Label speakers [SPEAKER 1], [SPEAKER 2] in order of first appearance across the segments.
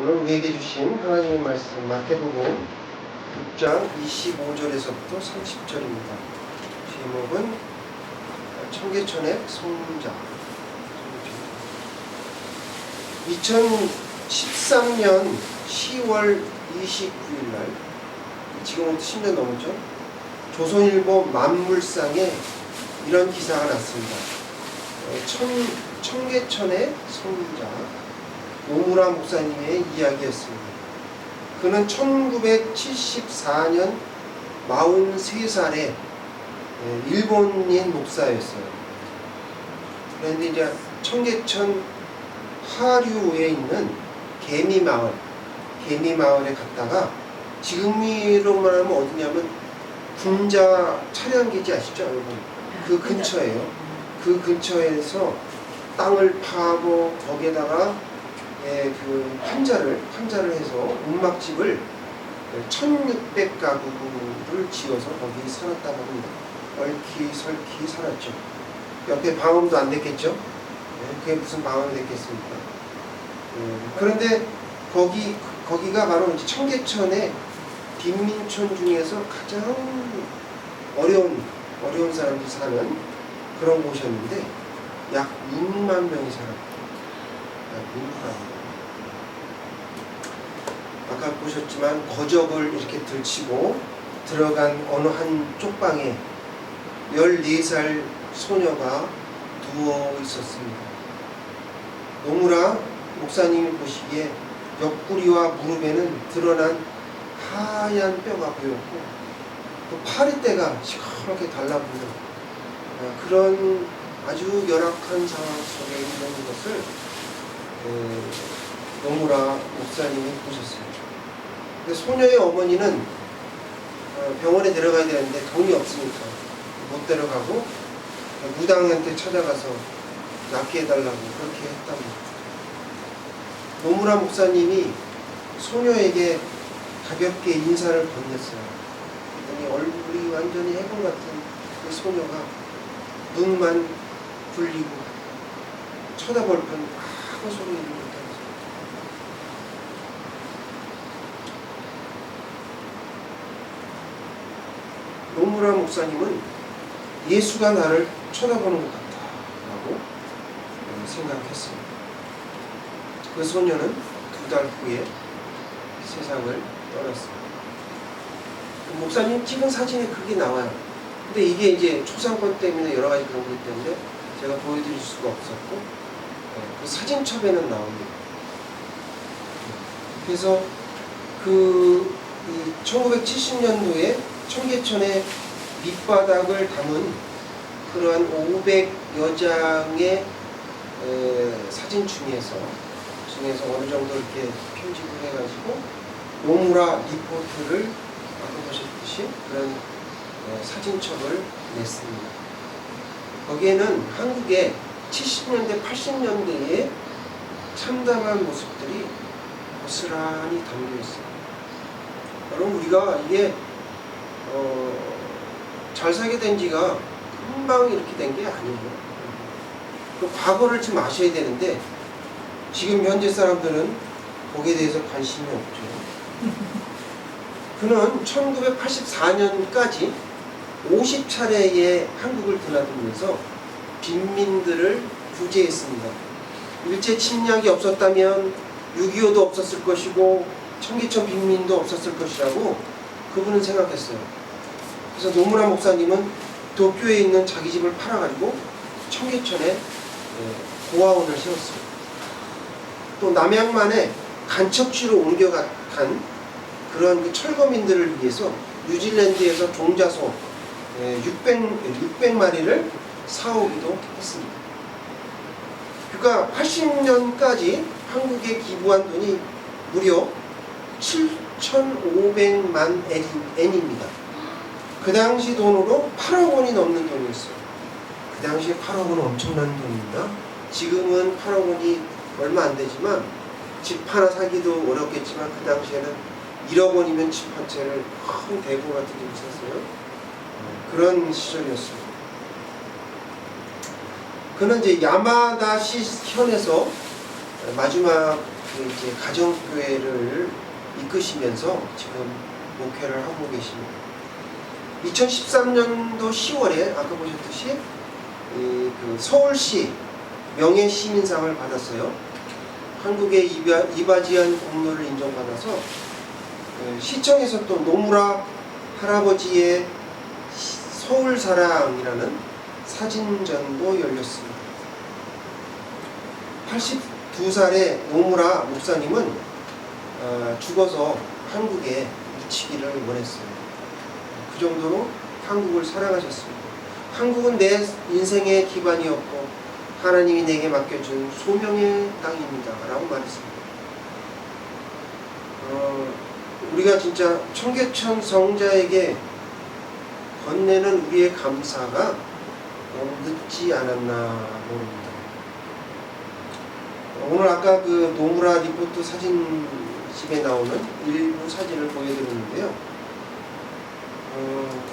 [SPEAKER 1] 오늘 우리에게 주신 하나님의 말씀 마태복음 6장 25절에서부터 30절입니다. 제목은 청계천의 성자. 2013년 10월 29일 날, 지금부터 10년 넘었죠? 조선일보 만물상에 이런 기사가 났습니다. 청계천의 성자 노무라 목사님의 이야기였습니다. 그는 1974년 43살에 일본인 목사였어요. 그런데 이제 청계천 하류에 있는 개미마을에 갔다가, 지금으로 말하면 어디냐면 군자 차량기지 아시죠, 여러분? 그 근처예요. 그 근처에서 땅을 파고 거기에다가 그 환자를 해서 움막집을 1600가구를 지어서 거기 살았다고 합니다. 얼키설키 살았죠. 옆에 방음도 안 됐겠죠? 그게 무슨 방음이 됐겠습니까? 그런데 거기가 바로 이제 청계천의 빈민촌 중에서 가장 어려운 사람들이 사는 그런 곳이었는데, 약 6만 명이 살았고, 아까 보셨지만 거적을 이렇게 들치고 들어간 어느 한 쪽방에 14살 소녀가 누워 있었습니다. 노무라 목사님이 보시기에 옆구리와 무릎에는 드러난 하얀 뼈가 보였고, 또 파리떼가 시커멓게 달라붙는 그런 아주 열악한 상황 속에 있는 것을 노무라 목사님이 보셨어요. 근데 소녀의 어머니는 병원에 데려가야 되는데 돈이 없으니까 못 데려가고 무당한테 찾아가서 낫게 해달라고 그렇게 했답니다. 노무라 목사님이 소녀에게 가볍게 인사를 건넸어요. 그랬더니 얼굴이 완전히 해골 같은 그 소녀가 눈만 굴리고 쳐다볼 뿐 아무 소리를 못하면서, 노무라 목사님은 예수가 나를 쳐다보는 것 같다라고 생각했습니다. 그 소녀는 2달 후에 세상을 떠났습니다. 목사님 찍은 사진에 그게 나와요. 근데 이게 이제 초상권 때문에 여러 가지 그런 것 때문에 제가 보여드릴 수가 없었고, 그 사진첩에는 나옵니다. 그래서 1970년도에 청계천의 밑바닥을 담은 그러한 500여 장의 사진 중에서 어느 정도 이렇게 편집을 해가지고 노무라 리포트를 아까 보셨듯이 그런 사진첩을 냈습니다. 거기에는 한국의 70년대, 80년대의 참담한 모습들이 고스란히 담겨 있어요. 여러분, 우리가 이게 잘 살게 된 지가 금방 이렇게 된 게 아니에요. 그 과거를 좀 아셔야 되는데, 지금 현재 사람들은 거기에 대해서 관심이 없죠. 그는 1984년까지 50차례의 한국을 드나들면서 빈민들을 구제했습니다. 일제 침략이 없었다면 6.25도 없었을 것이고 청계천 빈민도 없었을 것이라고 그분은 생각했어요. 그래서 노무라 목사님은 도쿄에 있는 자기 집을 팔아가지고 청계천에 고아원을 세웠습니다. 또 남양만에 간척지로 옮겨간 그런 그 철거민들을 위해서 뉴질랜드에서 종자소 600마리를 사오기도 했습니다. 그러니까 80년까지 한국에 기부한 돈이 무려 7,500만 엔입니다. 그 당시 돈으로 8억 원이 넘는 돈이었어요. 그 당시에 8억 원은 엄청난 돈입니다. 지금은 8억 원이 얼마 안 되지만 집 하나 사기도 어렵겠지만, 그 당시에는 1억 원이면 집 한 채를 큰 대고 같은 집을 샀어요. 그런 시절이었습니다. 그는 이제 야마다시 현에서 마지막 그 그 이제 가정교회를 이끄시면서 지금 목회를 하고 계십니다. 2013년도 10월에 아까 보셨듯이 그 서울시 명예시민상을 받았어요. 한국의 이바지한 공로를 인정받아서 시청에서 또 노무라 할아버지의 서울사랑이라는 사진전도 열렸습니다. 82살의 노무라 목사님은 죽어서 한국에 묻히기를 원했어요. 그 정도로 한국을 사랑하셨습니다. 한국은 내 인생의 기반이었고 하나님이 내게 맡겨준 소명의 땅입니다 라고 말했습니다. 우리가 진짜 청계천 성자에게 건네는 우리의 감사가 너무 늦지 않았나 모릅니다. 오늘 아까 그 노무라 리포트 사진집에 나오는 일부 사진을 보여드렸는데요.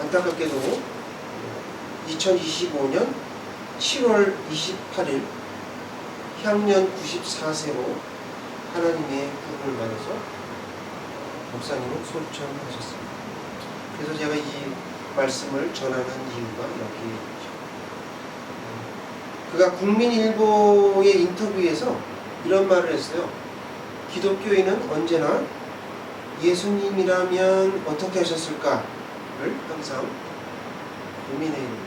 [SPEAKER 1] 안타깝게도 2025년 7월 28일 향년 94세로 하나님의 부름을 받아서 목사님은 소천하셨습니다. 그래서 제가 이 말씀을 전하는 이유가 여기에 있죠. 그가 국민일보의 인터뷰에서 이런 말을 했어요. 기독교인은 언제나 예수님이라면 어떻게 하셨을까를 항상 고민해야 됩니다.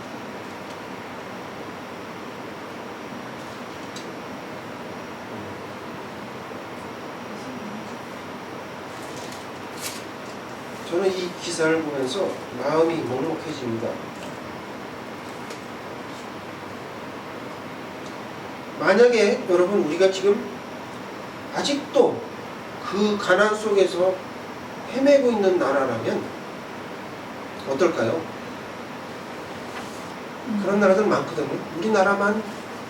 [SPEAKER 1] 저는 이 기사를 보면서 마음이 먹먹해집니다. 만약에 여러분 우리가 지금 아직도 그 가난 속에서 헤매고 있는 나라라면 어떨까요? 그런 나라들 많거든요. 우리나라만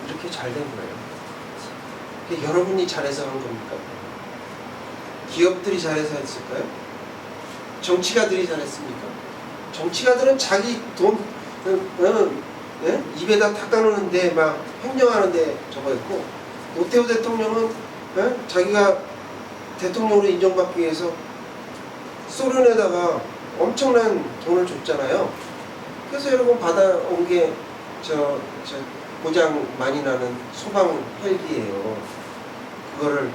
[SPEAKER 1] 이렇게 잘 된 거예요. 여러분이 잘해서 한 겁니까? 기업들이 잘해서 했을까요? 정치가들이 잘했습니까? 정치가들은 자기 돈 입에다 닦아놓는데 막 횡령하는데 저거였고, 노태우 대통령은 자기가 대통령으로 인정받기 위해서 소련에다가 엄청난 돈을 줬잖아요. 그래서 여러분 받아온 게 저 고장 많이 나는 소방 헬기예요. 그거를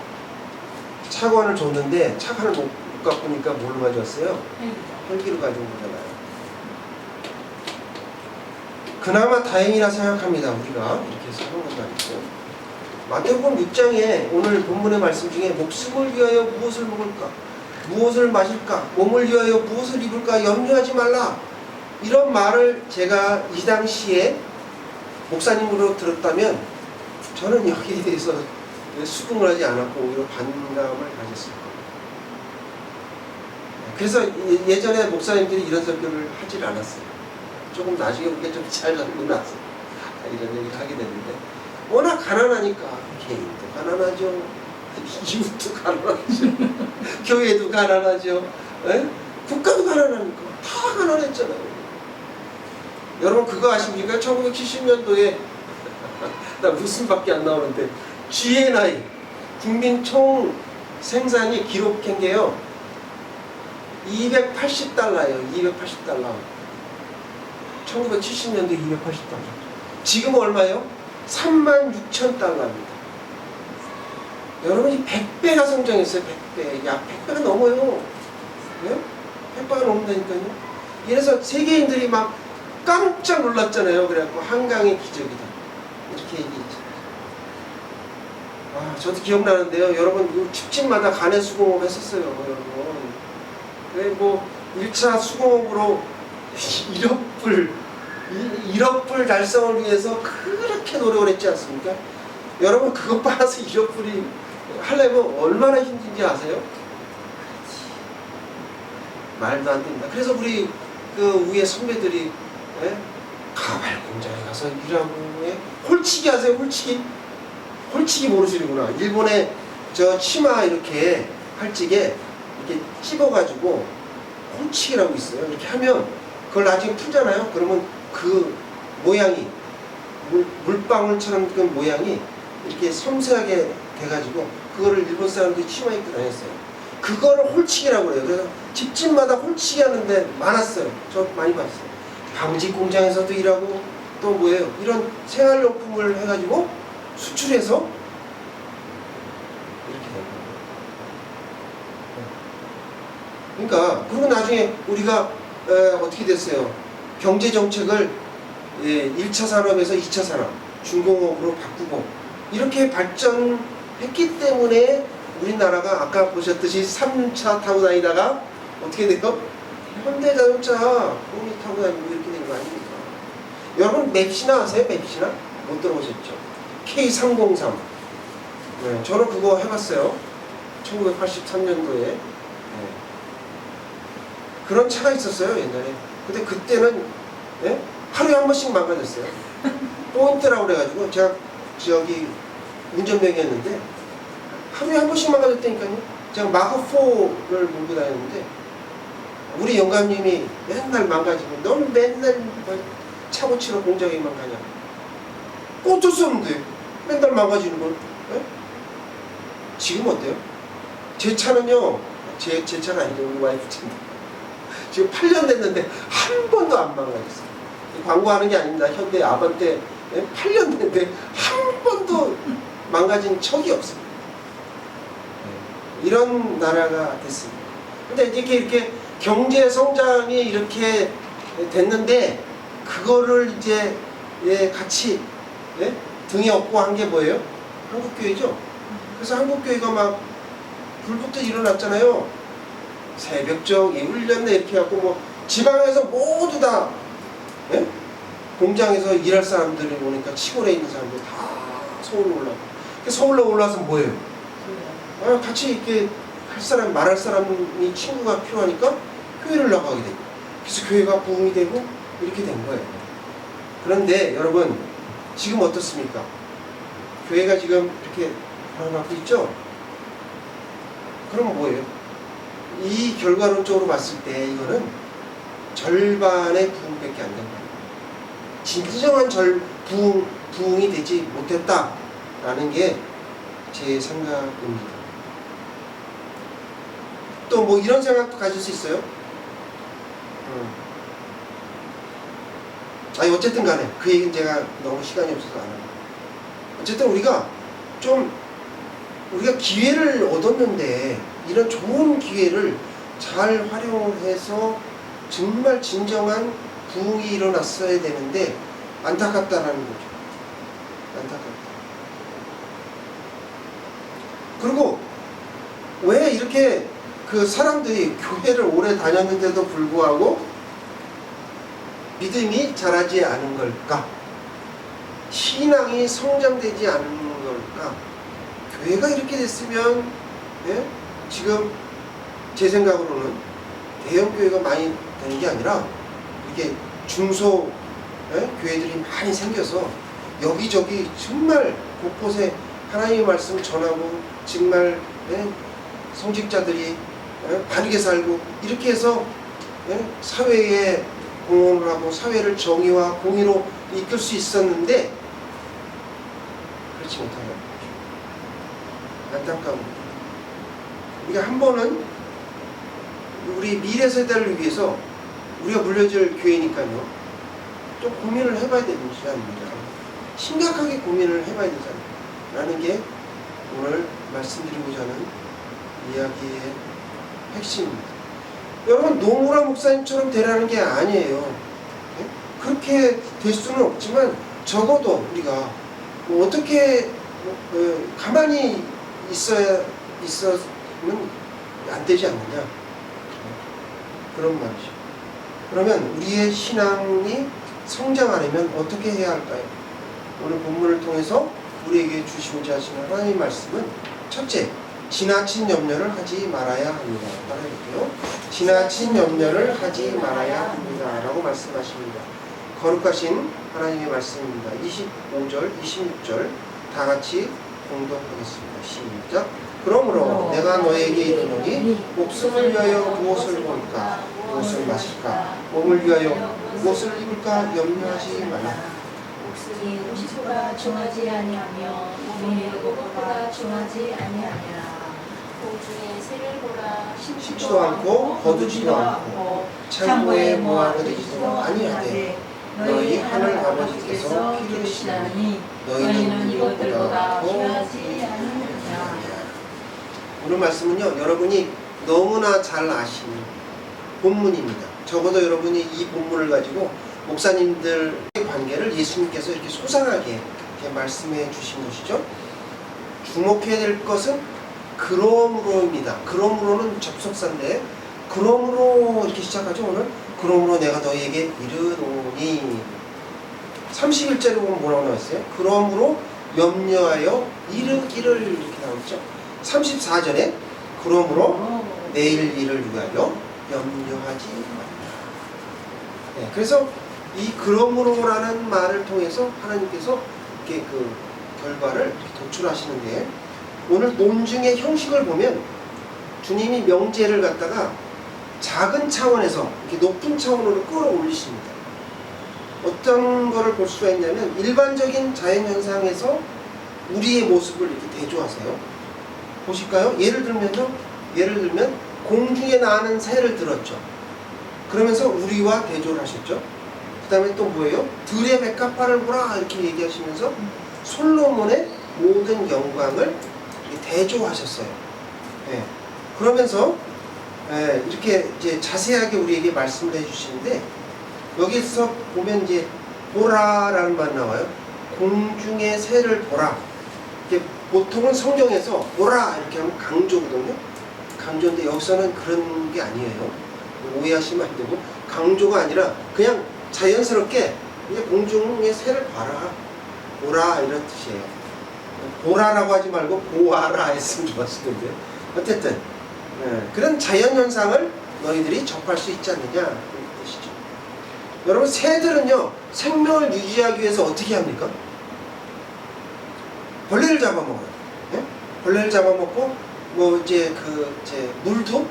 [SPEAKER 1] 차관을 줬는데 차관을 못 갖고 오니까 뭘로 가져왔어요? 헬기로 가져온 거잖아요. 그나마 다행이라 생각합니다. 우리가 이렇게 해서 하는 건 아니고. 마태복음 6장에 오늘 본문의 말씀 중에 목숨을 위하여 무엇을 먹을까? 무엇을 마실까? 몸을 위하여 무엇을 입을까? 염려하지 말라. 이런 말을 제가 이 당시에 목사님으로 들었다면 저는 여기에 대해서 수긍을 하지 않았고 오히려 반감을 가졌습니다. 그래서 예전에 목사님들이 이런 설교를 하질 않았어요. 조금 나중에 우리가 좀 잘 알고 나서 이런 얘기를 하게 됐는데, 워낙 가난하니까 개인도 가난하죠, 이웃도 가난하죠, 교회도 가난하죠, 국가도 가난하니까 다 가난했잖아요. 여러분 그거 아십니까? 1970년도에 나 무슨밖에 안 나오는데 GNI 국민 총 생산이 기록한 게요 280달러예요. 280달러. 1970년도에 280달러. 지금 얼마요? 36,000달러입니다. 여러분이 100배가 성장했어요. 100배. 야, 100배가 넘어요. 네? 100배가 넘는다니까요. 이래서 세계인들이 막 깜짝 놀랐잖아요. 그래갖고 한강의 기적이다, 이렇게 얘기했죠. 아, 저도 기억나는데요. 여러분 집집마다 간의 수공업 했었어요. 여러분. 왜 뭐 1차 수공업으로 1억 불 달성을 위해서 그렇게 노력을 했지 않습니까? 여러분 그거 빨아서 1억 불이 하려면 얼마나 힘든지 아세요? 말도 안 됩니다. 그래서 우리 그 위에 선배들이 가발 공장에 가서 일하고 홀치기 하세요. 홀치기 모르시는구나. 일본에 저 치마 이렇게 팔찌게 이렇게 찝어가지고 홀치기라고 있어요. 이렇게 하면 그걸 나중에 풀잖아요. 그러면 그 모양이 물방울처럼 그 모양이 이렇게 섬세하게 돼가지고 그거를 일본 사람들이 치마 입고 다녔어요. 그거를 홀치기라고 그래요. 그래서 집집마다 홀치기 하는데 많았어요. 저 많이 봤어요. 방직 공장에서도 일하고 또 뭐예요? 이런 생활용품을 해가지고 수출해서 이렇게 된 거예요. 그러니까 그리고 나중에 우리가 어떻게 됐어요? 경제 정책을 1차 산업에서 2차 산업, 중공업으로 바꾸고 이렇게 발전했기 때문에 우리나라가 아까 보셨듯이 3차 타고 다니다가 어떻게 돼요? 현대자동차 공이 타고 다니고 이렇게 된 거 아닙니까? 여러분 맵시나 아세요? 맵시나? 못 들어보셨죠? K303. 네, 저는 그거 해봤어요. 1983년도에. 그런 차가 있었어요 옛날에. 근데 그때는 하루에 한 번씩 망가졌어요. 포인트라고 그래가지고 제가 저기 운전병이었는데 하루에 한 번씩 망가졌다니까요. 제가 마크4를 몰고 다녔는데 우리 영감님이 맨날 망가지고 넌 맨날 차 고치러 공장에만 가냐. 어쩔 수 없는데 맨날 망가지는 걸. 지금 어때요? 제 차는요, 제 차가 아니죠. 우리 와이프 차인데 지금 8년 됐는데 한 번도 안 망가졌어요. 광고하는 게 아닙니다. 현대 아반떼 8년 됐는데 한 번도 망가진 척이 없습니다. 이런 나라가 됐습니다. 근데 이렇게 경제 성장이 이렇게 됐는데 그거를 이제 같이 등에 업고 한 게 뭐예요? 한국교회죠. 그래서 한국교회가 막 불부터 일어났잖아요. 새벽적 훈련 이렇게 해갖고 뭐 지방에서 모두 다 공장에서 일할 사람들이 오니까 시골에 있는 사람들 다 서울로 올라가. 서울로 올라와서 뭐예요? 같이 이렇게 할 사람, 말할 사람이 친구가 필요하니까 교회를 나가게 되고, 그래서 교회가 부흥이 되고 이렇게 된 거예요. 그런데 여러분 지금 어떻습니까? 교회가 지금 이렇게 불안하고 있죠? 그럼 뭐예요? 이 결과론적으로 봤을 때 이거는 절반의 부흥밖에 안 된다. 진정한 부흥이 되지 못했다라는 게 제 생각입니다. 또 뭐 이런 생각도 가질 수 있어요. 어쨌든 간에 그 얘기는 제가 너무 시간이 없어서 안 합니다. 어쨌든 우리가 기회를 얻었는데 이런 좋은 기회를 잘 활용해서 정말 진정한 부흥이 일어났어야 되는데 안타깝다라는 거죠. 안타깝다. 그리고 왜 이렇게 그 사람들이 교회를 오래 다녔는데도 불구하고 믿음이 자라지 않은 걸까? 신앙이 성장되지 않은 걸까? 교회가 이렇게 됐으면 지금 제 생각으로는 대형 교회가 많이 되는 게 아니라 이렇게 중소 교회들이 많이 생겨서 여기저기 정말 곳곳에 하나님의 말씀 전하고 정말 성직자들이 바르게 살고 이렇게 해서 사회에 공헌을 하고 사회를 정의와 공의로 이끌 수 있었는데 그렇지 못하는 거죠. 안타까운. 우리가 한 번은 우리 미래 세대를 위해서 우리가 물려줄 교회니까요. 좀 고민을 해봐야 되는 시간입니다. 심각하게 고민을 해봐야 되잖아요. 라는 게 오늘 말씀드리고자 하는 이야기의 핵심입니다. 여러분 노무라 목사님처럼 되라는 게 아니에요. 그렇게 될 수는 없지만 적어도 우리가 뭐 어떻게 가만히 있으면 안 되지 않느냐 그런 말이죠. 그러면 우리의 신앙이 성장하려면 어떻게 해야 할까요? 오늘 본문을 통해서 우리에게 주시고자 하시는 하나님의 말씀은 첫째, 지나친 염려를 하지 말아야 합니다. 따라해볼게요. 지나친 염려를 하지 말아야 합니다. 라고 말씀하십니다. 거룩하신 하나님의 말씀입니다. 25절, 26절 다 같이 공독하겠습니다. 시작. 그러므로 내가 너에게 이르노니 목숨을 위하여 무엇을 먹을까? 무엇을 마실까? 몸을 위하여 무엇을 입을까? 염려하지 말라.
[SPEAKER 2] 목숨이 음식보다 중하지 아니하며 몸이 그것보다 중하지 아니하니라. 공중의 새를 보라.
[SPEAKER 1] 심지도 않고 거두지도 않고 창고에 모아들이지도 아니하되 너희 하늘 아버지께서 기르시나니 너희는 이것들보다 귀하지 않느냐. 오늘 말씀은요, 여러분이 너무나 잘 아시는 본문입니다. 적어도 여러분이 이 본문을 가지고 목사님들의 관계를 예수님께서 이렇게 소상하게 이렇게 말씀해 주신 것이죠. 주목해야 될 것은 그러므로입니다. 그러므로는 접속사인데, 그러므로 이렇게 시작하죠. 오늘 그러므로 내가 너희에게 이르노니. 31절에 보면 뭐라고 나왔어요? 그러므로 염려하여 이르기를 이렇게 나오죠. 34절에 그러므로 내일 일을 위하여 염려하지 말라. 네, 그래서 이 그러므로라는 말을 통해서 하나님께서 이렇게 그 결과를 이렇게 도출하시는데, 오늘 논증의 형식을 보면 주님이 명제를 갖다가 작은 차원에서 이렇게 높은 차원으로 끌어올리십니다. 어떤 거를 볼 수가 있냐면, 일반적인 자연현상에서 우리의 모습을 이렇게 대조하세요. 보실까요? 예를 들면 공중에 나는 새를 들었죠. 그러면서 우리와 대조를 하셨죠. 그 다음에 또 뭐예요? 들의 백합화를 보라 이렇게 얘기하시면서 솔로몬의 모든 영광을 대조하셨어요. 네. 그러면서 이렇게 이제 자세하게 우리에게 말씀을 해주시는데, 여기서 보면 이제 보라라는 말 나와요. 공중의 새를 보라. 이게 보통은 성경에서 보라 이렇게 하면 강조거든요. 강조인데 여기서는 그런 게 아니에요. 오해하시면 안 되고, 강조가 아니라 그냥 자연스럽게 이제 공중의 새를 봐라, 보라 이런 뜻이에요. 보라라고 하지 말고 보아라 했으면 좋았을 텐데, 어쨌든 그런 자연현상을 너희들이 접할 수 있지 않느냐 그런 뜻이죠. 여러분, 새들은요 생명을 유지하기 위해서 어떻게 합니까? 벌레를 잡아먹어요. 네? 벌레를 잡아먹고 뭐 이제 물도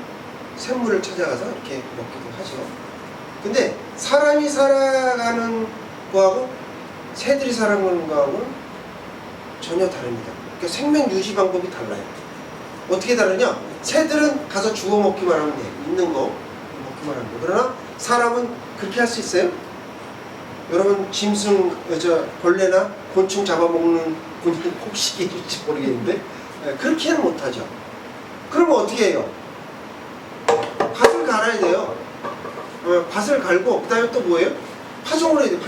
[SPEAKER 1] 샘물을 찾아가서 이렇게 먹기도 하죠. 근데 사람이 살아가는 거하고 새들이 살아가는 거하고는 전혀 다릅니다. 그러니까 생명 유지 방법이 달라요. 어떻게 다르냐? 새들은 가서 주워 먹기만 하면 돼요. 있는 거 먹기만 하면 돼요. 그러나 사람은 그렇게 할 수 있어요? 여러분, 벌레나 곤충 잡아먹는 분이 혹시 계실지 모르겠는데 그렇게는 못하죠. 그러면 어떻게 해요? 밭을 갈아야 돼요. 밭을 갈고 그 다음에 또 뭐예요? 파종을 해야 돼요.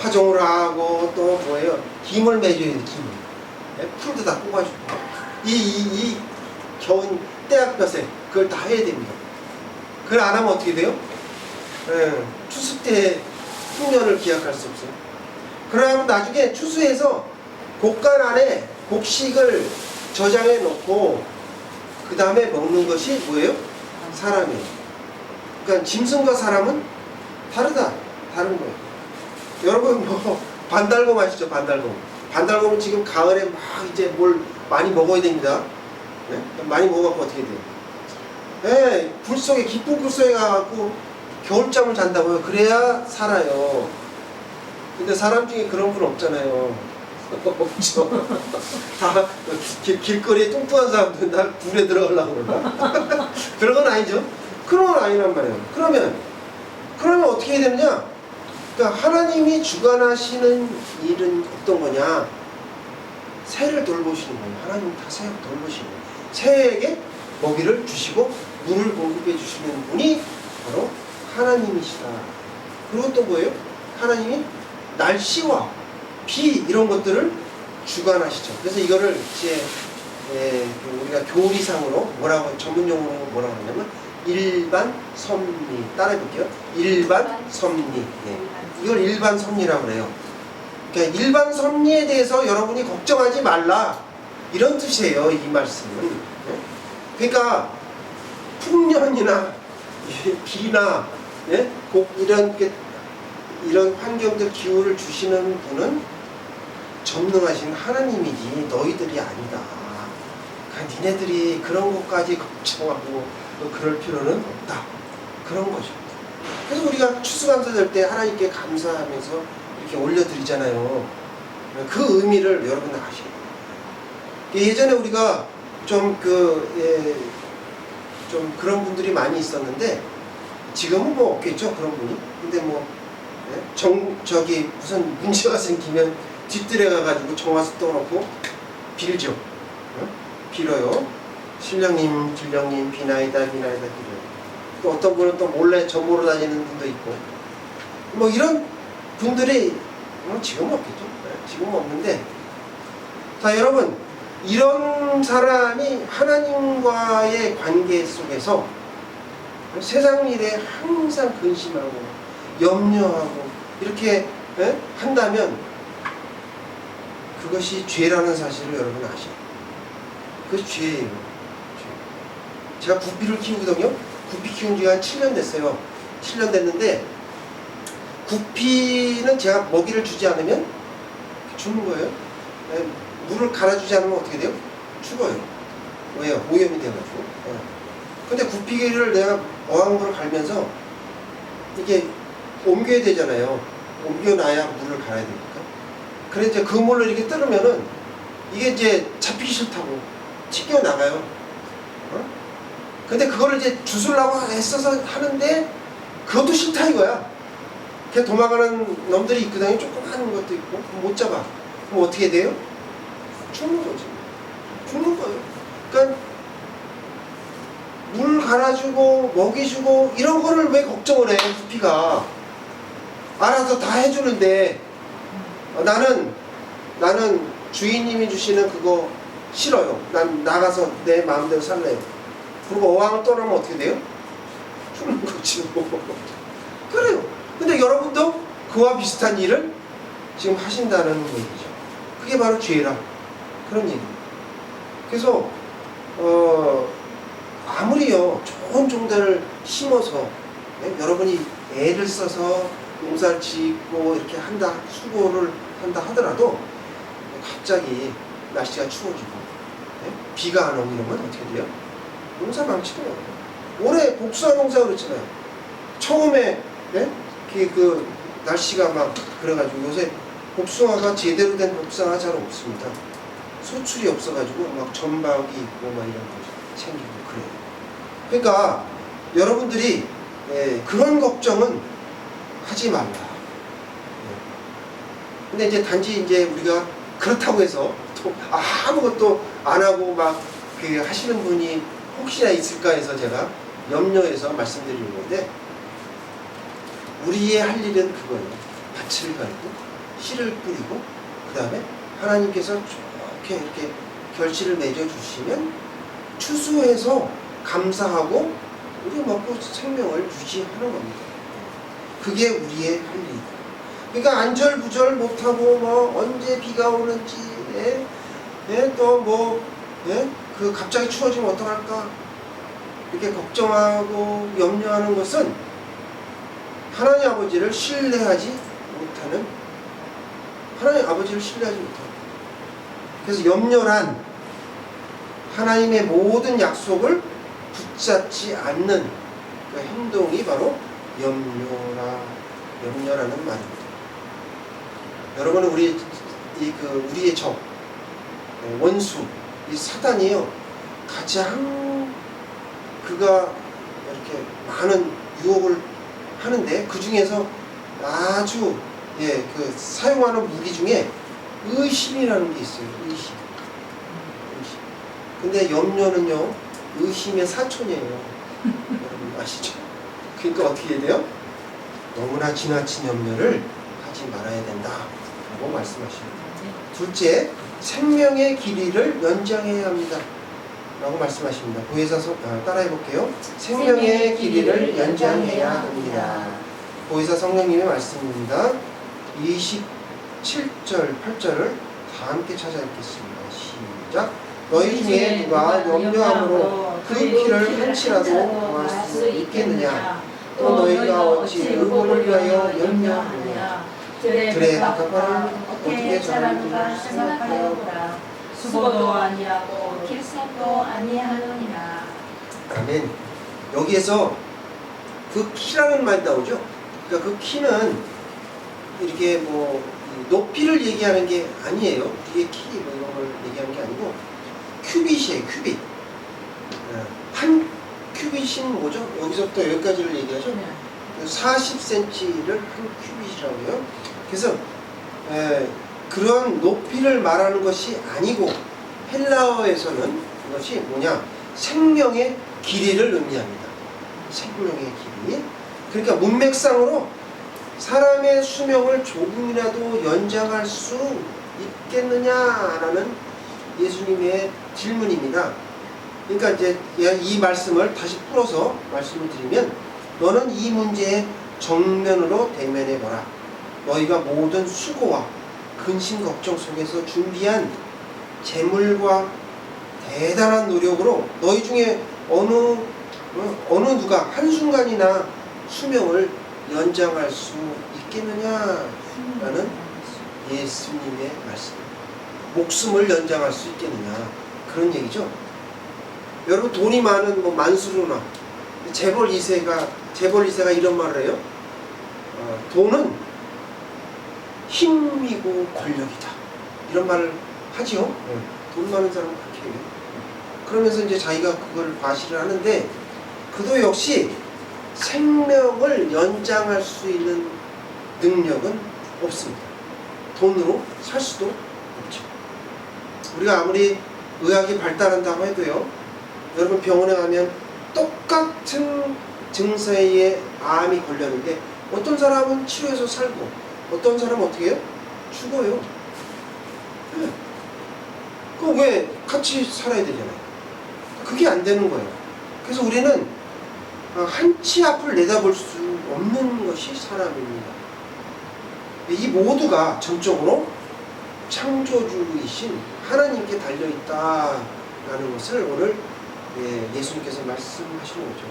[SPEAKER 1] 파종을 하고 또 뭐예요? 김을 매줘야 돼요. 김을. 풀도 다 뽑아주고 이 겨운 떼약볕에 그걸 다 해야 됩니다. 그걸 안 하면 어떻게 돼요? 추수 때 풍년을 기약할 수 없어요. 그러면 나중에 추수해서 곡간 안에 곡식을 저장해 놓고 그 다음에 먹는 것이 뭐예요? 사람이에요. 그러니까 짐승과 사람은 다른 거예요. 여러분 반달곰 아시죠? 반달곰은 지금 가을에 막 이제 뭘 많이 먹어야 됩니다. 네? 많이 먹어갖고 어떻게 돼요? 네, 깊은 굴 속에 가갖고 겨울잠을 잔다고요. 그래야 살아요. 근데 사람 중에 그런 분 없잖아요. 없죠. 다 길거리에 뚱뚱한 사람들 날 굴에 들어가려고 그러나? 그런 건 아니죠. 그런 건 아니란 말이에요. 그러면 어떻게 해야 되느냐? 그러니까 하나님이 주관하시는 일은 어떤 거냐? 새를 돌보시는 거예요. 하나님 다 새를 돌보시는 거예요. 새에게 먹이를 주시고 물을 공급해 주시는 분이 바로 하나님이시다. 그리고 또 뭐예요? 하나님이 날씨와 비 이런 것들을 주관하시죠. 그래서 이거를 이제 우리가 교리상으로 전문용어로 뭐라고 하냐면 일반 섭리. 따라해볼게요. 일반 섭리. 네. 이걸 일반 섭리라고 그래요. 그러니까 일반 섭리에 대해서 여러분이 걱정하지 말라 이런 뜻이에요. 이 말씀은. 네? 그러니까 풍년이나 비나 이런 환경들 기후를 주시는 분은 전능하신 하나님이지 너희들이 아니다. 그러니까 니네들이 그런 것까지 걱정하고 그럴 필요는 없다. 그런 거죠. 그래서 우리가 추수감사절 때 하나님께 감사하면서 이렇게 올려드리잖아요. 그 의미를 여러분 아셔야 돼요. 예전에 우리가 좀 좀 그런 분들이 많이 있었는데 지금은 뭐 없겠죠, 그런 분이. 근데 뭐 저기 무슨 문제가 생기면 뒷뜰에 가가지고 정화수 떠놓고 빌죠. 빌어요. 신령님, 길령님, 비나이다 빌어요. 또 어떤 분은 또 몰래 전보로 다니는 분도 있고, 뭐 이런 분들이 지금은 없겠죠. 지금은 없는데, 자 여러분, 이런 사람이 하나님과의 관계 속에서 세상 일에 항상 근심하고 염려하고 이렇게 한다면 그것이 죄라는 사실을 여러분 아셔요. 그것이 죄예요. 죄. 제가 구피를 키우거든요. 구피 키운 지가 한 7년 됐어요. 7년 됐는데 구피는 제가 먹이를 주지 않으면 죽는 거예요. 물을 갈아주지 않으면 어떻게 돼요? 죽어요. 왜요? 오염이 돼가지고. 근데 구피를 내가 어항물을 갈면서 이게 옮겨야 되잖아요. 옮겨놔야 물을 갈아야 되니까. 그래 이제 그 물을 이렇게 뜨르면은 이게 이제 잡히기 싫다고 튀겨 나가요. 근데 그거를 이제 주술라고 애써서 하는데 그것도 싫다 이거야. 걔 도망가는 놈들이 있거든요. 조그만 것도 있고 못 잡아. 그럼 어떻게 돼요? 죽는 거지. 죽는 거예요. 그러니까 물 갈아주고 먹이 주고 이런 거를 왜 걱정을 해? 구피가 알아서 다 해주는데 나는 주인님이 주시는 그거 싫어요. 난 나가서 내 마음대로 살래요. 그리고 어항을 떠나면 어떻게 돼요? 죽는 거지 뭐. 그래요. 근데 여러분도 그와 비슷한 일을 지금 하신다는 얘기죠. 그게 바로 죄라. 그런 얘기입니다. 그래서 아무리요 좋은 종자를 심어서 여러분이 애를 써서 농사를 짓고 이렇게 한다, 수고를 한다 하더라도 갑자기 날씨가 추워지고 비가 안 오고 이러면 어떻게 돼요? 농사 망치더라고요. 올해 복숭아 농사 그랬잖아요. 처음에 그 날씨가 막 그래가지고 요새 복숭아가 제대로 된 복숭아가 잘 없습니다. 소출이 없어가지고 막 점박이 있고 막 이런 거 생기고 그래요. 그러니까 여러분들이 그런 걱정은 하지 말라. 근데 이제 단지 이제 우리가 그렇다고 해서 또 아무것도 안 하고 막 하시는 분이 혹시나 있을까 해서 제가 염려해서 말씀드리는 건데, 우리의 할 일은 그거예요. 밭을 갈고 씨를 뿌리고 그 다음에 하나님께서 좋게 이렇게 결실을 맺어 주시면 추수해서 감사하고 우리 먹고 생명을 유지하는 겁니다. 그게 우리의 할 일이다. 그러니까 안절부절 못하고 뭐 언제 비가 오는지 또 뭐 그 갑자기 추워지면 어떡할까 이렇게 걱정하고 염려하는 것은 하나님 아버지를 신뢰하지 못하는, 하나님 아버지를 신뢰하지 못하는. 그래서 염려란 하나님의 모든 약속을 붙잡지 않는 그 행동이 바로 염려라는 말입니다. 여러분은 우리의 적, 원수, 이 사단이요, 가장 그가 이렇게 많은 유혹을 하는데 그 중에서 아주 그 사용하는 무기 중에 의심이라는 게 있어요. 의심. 근데 염려는요 의심의 사촌이에요. 여러분 아시죠? 그러니까 어떻게 해야 돼요? 너무나 지나친 염려를 하지 말아야 된다라고 말씀하십니다. 둘째, 생명의 길이를 연장해야 합니다 라고 말씀하십니다. 보혜사 따라해 볼게요. 생명의 길이를 연장해야 합니다. 보혜사 성령님의 말씀입니다. 27절, 8절을 다 함께 찾아 읽겠습니다. 시작. 너희 중에 누가 염려함으로 그 길을 한치라도 더할 수 있겠느냐? 또 너희가 어찌 의복을 위하여 염려하느냐? 들의 갑갑을 어떻게 자라는가 생각하여 보라.
[SPEAKER 2] 수고도 아니하고 길쌈도 아니하느니라.
[SPEAKER 1] 아멘. 여기에서 그 키라는 말이 나오죠. 그러니까 그 키는 이렇게 뭐 높이를 얘기하는 게 아니에요. 우리의 키 뭐 이런 걸 얘기하는 게 아니고 큐빗이에요. 큐빗. 한 큐빗이 뭐죠? 여기서부터 여기까지를 얘기하죠. 40cm를 한 큐빗이라고 해요. 그래서 그런 높이를 말하는 것이 아니고 헬라어에서는 그것이 뭐냐? 생명의 길이를 의미합니다. 생명의 길이. 그러니까 문맥상으로 사람의 수명을 조금이라도 연장할 수 있겠느냐라는 예수님의 질문입니다. 그러니까 이제 이 말씀을 다시 풀어서 말씀을 드리면, 너는 이 문제에 정면으로 대면해 보라. 너희가 모든 수고와 근심 걱정 속에서 준비한 재물과 대단한 노력으로 너희 중에 어느 누가 한순간이나 수명을 연장할 수 있겠느냐라는 예수님의 말씀. 목숨을 연장할 수 있겠느냐, 그런 얘기죠. 여러분, 돈이 많은 뭐 만수르나 재벌 2세가 이런 말을 해요. 돈은 힘이고 권력이다, 이런 말을 하지요. 돈 많은 사람은 그렇게 해요. 그러면서 이제 자기가 그걸 과시를 하는데, 그도 역시 생명을 연장할 수 있는 능력은 없습니다. 돈으로 살 수도 없죠. 우리가 아무리 의학이 발달한다고 해도요, 여러분 병원에 가면 똑같은 증세에 암이 걸렸는데 어떤 사람은 치료해서 살고 어떤 사람은 어떻게 해요? 죽어요. 그럼 왜 같이 살아야 되잖아요. 그게 안 되는 거예요. 그래서 우리는 한치 앞을 내다볼 수 없는 것이 사람입니다. 이 모두가 전적으로 창조주이신 하나님께 달려있다라는 것을 오늘 예수님께서 말씀하시는 거죠.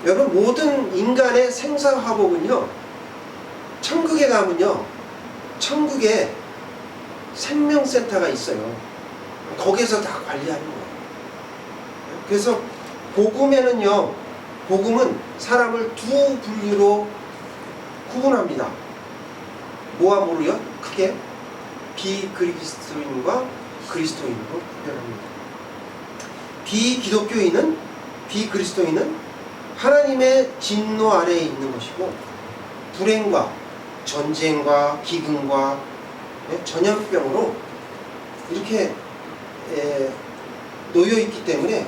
[SPEAKER 1] 여러분, 모든 인간의 생사화복은요, 천국에 가면요, 천국에 생명센터가 있어요. 거기에서 다 관리하는 거예요. 그래서 복음에는요, 복음은 사람을 두 분류로 구분합니다. 뭐와 뭐로요? 크게 비그리스도인과 그리스도인으로 구별합니다. 비기독교인은, 비그리스도인은 하나님의 진노 아래에 있는 것이고, 불행과 전쟁과 기근과 전염병으로 이렇게 놓여있기 때문에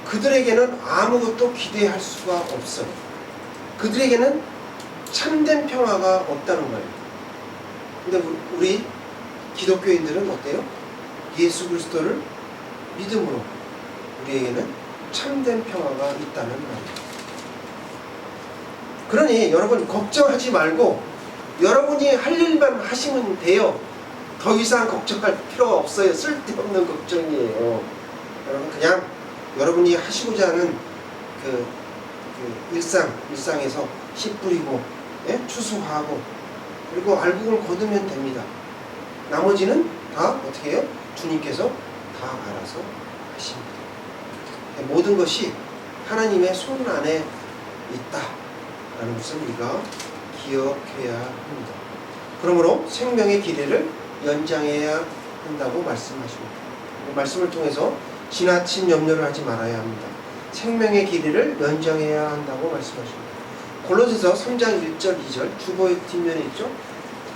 [SPEAKER 1] 그들에게는 아무것도 기대할 수가 없어요. 그들에게는 참된 평화가 없다는 거예요. 근데 우리 기독교인들은 어때요? 예수 그리스도를 믿음으로 우리에게는 참된 평화가 있다는 말이에요. 그러니 여러분, 걱정하지 말고 여러분이 할 일만 하시면 돼요. 더 이상 걱정할 필요가 없어요. 쓸데없는 걱정이에요. 여러분, 그냥 여러분이 하시고자 하는 그 일상에서 씨 뿌리고, 추수하고, 그리고 알곡을 거두면 됩니다. 나머지는 다 어떻게 해요? 주님께서 다 알아서 하십니다. 모든 것이 하나님의 손 안에 있다라는 것을 우리가 기억해야 합니다. 그러므로 생명의 기회를 연장해야 한다고 말씀하십니다. 말씀을 통해서 지나친 염려를 하지 말아야 합니다. 생명의 길이를 연장해야 한다고 말씀하십니다. 골로새서 3장 1절 2절 주보의 뒷면에 있죠.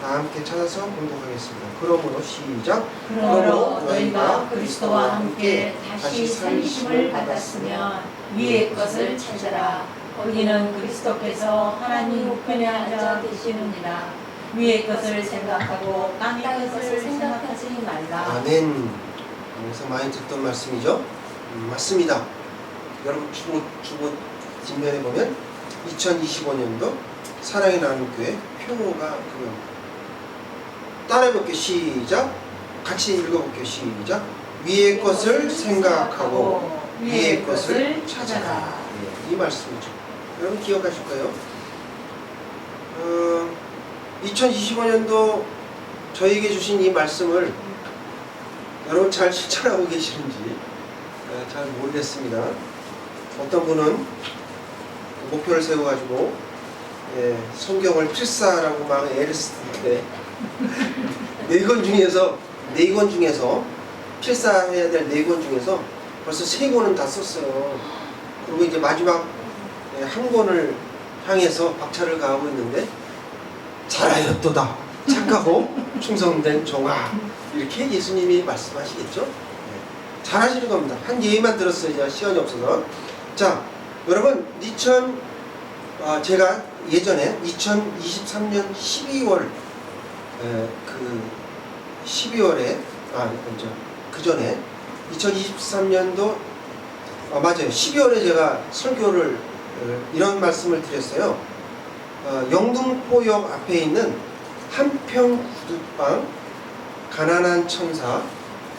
[SPEAKER 1] 다 함께 찾아서 공독하겠습니다. 그러므로 시작.
[SPEAKER 2] 그러므로 너희가 그리스도와 함께 다시 살리심을 받았으면 위의 것을 찾으라. 거기는 그리스도께서 하나님 우편에 앉아 계시느니라. 위의 것을 생각하고 땅의 것을 생각하지 말라.
[SPEAKER 1] 아멘. 그래서 많이 듣던 말씀이죠. 맞습니다. 여러분, 주보 뒷면에 보면 2025년도 사랑의 나눔교회 표가 그겁니다. 따라해볼게요. 시작. 같이 읽어볼게요. 시작. 위의 것을 생각하고 위의 것을 찾아라. 이 말씀이죠. 여러분 기억하실 거예요. 2025년도 저에게 주신 이 말씀을 여러분 잘 실천하고 계시는지 잘 모르겠습니다. 어떤 분은 목표를 세워가지고 성경을 필사라고 막 애를 쓰는데 네 권 중에서 필사해야 될 4권 중에서 벌써 3권은 다 썼어요. 그리고 이제 마지막 한 권을 향해서 박차를 가하고 있는데 잘하였도다 착하고 충성된 종아, 이렇게 예수님이 말씀하시겠죠. 잘하시는 겁니다. 한 예만 들었어요. 제가 시간이 없어서. 자, 여러분 제가 예전에 2023년 12월 그 전에 2023년도 맞아요. 12월에 제가 설교를 이런 말씀을 드렸어요. 영등포역 앞에 있는 한평 구두방 가난한 천사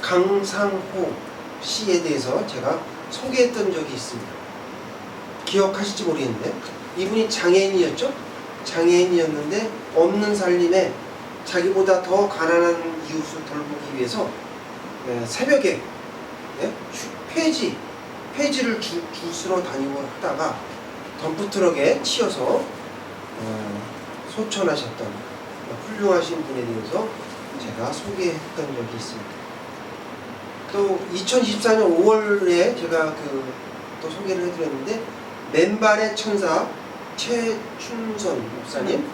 [SPEAKER 1] 강상호 씨에 대해서 제가 소개했던 적이 있습니다. 기억하실지 모르겠는데 이분이 장애인이었죠? 장애인이었는데 없는 살림에 자기보다 더 가난한 이웃을 돌보기 위해서 새벽에 폐지를 주스러 다니고 하다가 덤프트럭에 치여서 소천하셨던 훌륭하신 분에 대해서 제가 소개했던 적이 있습니다. 또 2024년 5월에 제가 또 소개를 해드렸는데 맨발의 천사 최춘선 목사님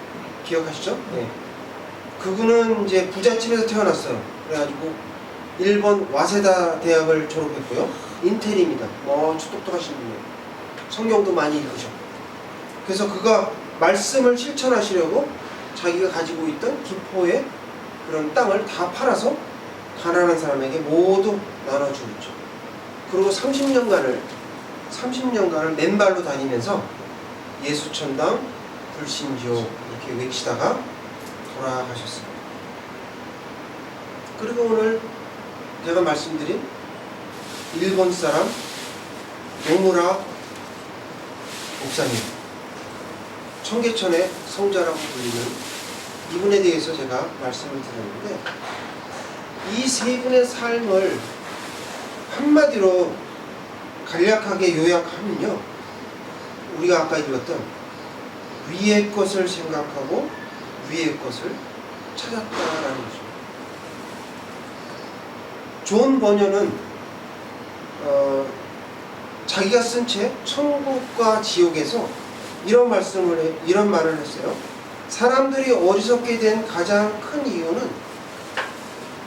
[SPEAKER 1] 기억하시죠? 네. 그분은 이제 부잣집에서 태어났어요. 그래가지고 일본 와세다 대학을 졸업했고요. 인텔입니다. 아주 똑똑하신 분이에요. 성경도 많이 읽으셨고. 그래서 그가 말씀을 실천하시려고 자기가 가지고 있던 김포의 그런 땅을 다 팔아서 가난한 사람에게 모두 나눠주고 있죠. 그리고 30년간을 맨발로 다니면서 예수천당, 불신교 이렇게 외치다가 돌아가셨습니다. 그리고 오늘 제가 말씀드린 일본 사람 노무라 목사님, 청계천의 성자라고 불리는 이분에 대해서 제가 말씀을 드렸는데 이 세 분의 삶을 한마디로 간략하게 요약하면요, 우리가 아까 읽었던 위의 것을 생각하고 위의 것을 찾았다라는 거죠. 존 버녀는 자기가 쓴 책 천국과 지옥에서 이런 말을 했어요. 사람들이 어리석게 된 가장 큰 이유는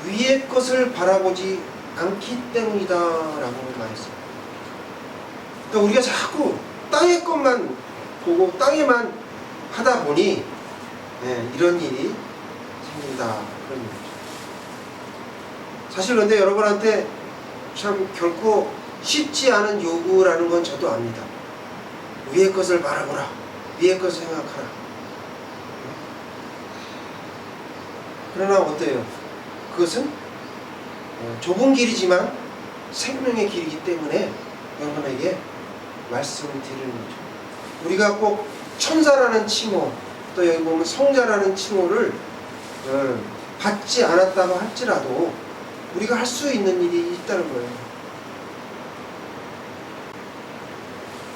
[SPEAKER 1] 위의 것을 바라보지 않기 때문이다 라고 말했어요. 그러니까 우리가 자꾸 땅의 것만 보고 땅에만 하다 보니 이런 일이 생긴다, 그런 얘기죠. 사실 그런데 여러분한테 참 결코 쉽지 않은 요구라는 건 저도 압니다. 위의 것을 바라보라, 위의 것을 생각하라. 그러나 어때요? 그것은 좁은 길이지만 생명의 길이기 때문에 여러분에게 말씀을 드리는 거죠. 우리가 꼭 천사라는 칭호, 또 여기 보면 성자라는 칭호를 받지 않았다고 할지라도 우리가 할 수 있는 일이 있다는 거예요.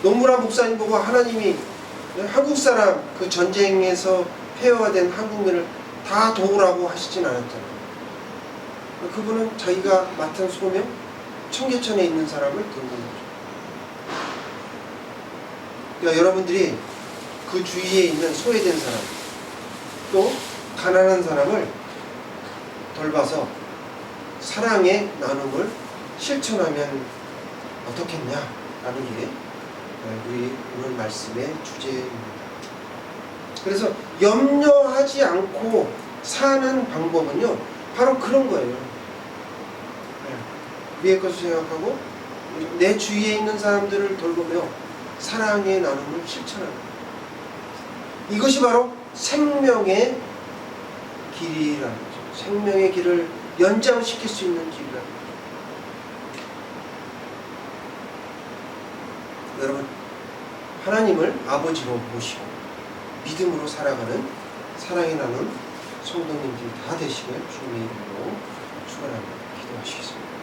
[SPEAKER 1] 노무라 목사님 보고 하나님이 한국 사람 그 전쟁에서 폐허가 된 한국민을 다 도우라고 하시진 않았잖아요. 그분은 자기가 맡은 소명, 청계천에 있는 사람을 도우는 거죠. 그러니까 여러분들이 그 주위에 있는 소외된 사람, 또 가난한 사람을 돌봐서 사랑의 나눔을 실천하면 어떻겠냐라는 게 우리 오늘 말씀의 주제입니다. 그래서 염려하지 않고 사는 방법은요, 바로 그런 거예요. 위의 것을 생각하고 내 주위에 있는 사람들을 돌보며 사랑의 나눔을 실천하는 거예요. 이것이 바로 생명의 길이라는 거죠. 생명의 길을 연장시킬 수 있는 길이라는 거죠. 여러분, 하나님을 아버지로 모시고 믿음으로 살아가는 사랑의 나눔 성도님들이 다 되시길 주님의 이름으로 축원합니다. 기도하시겠습니다.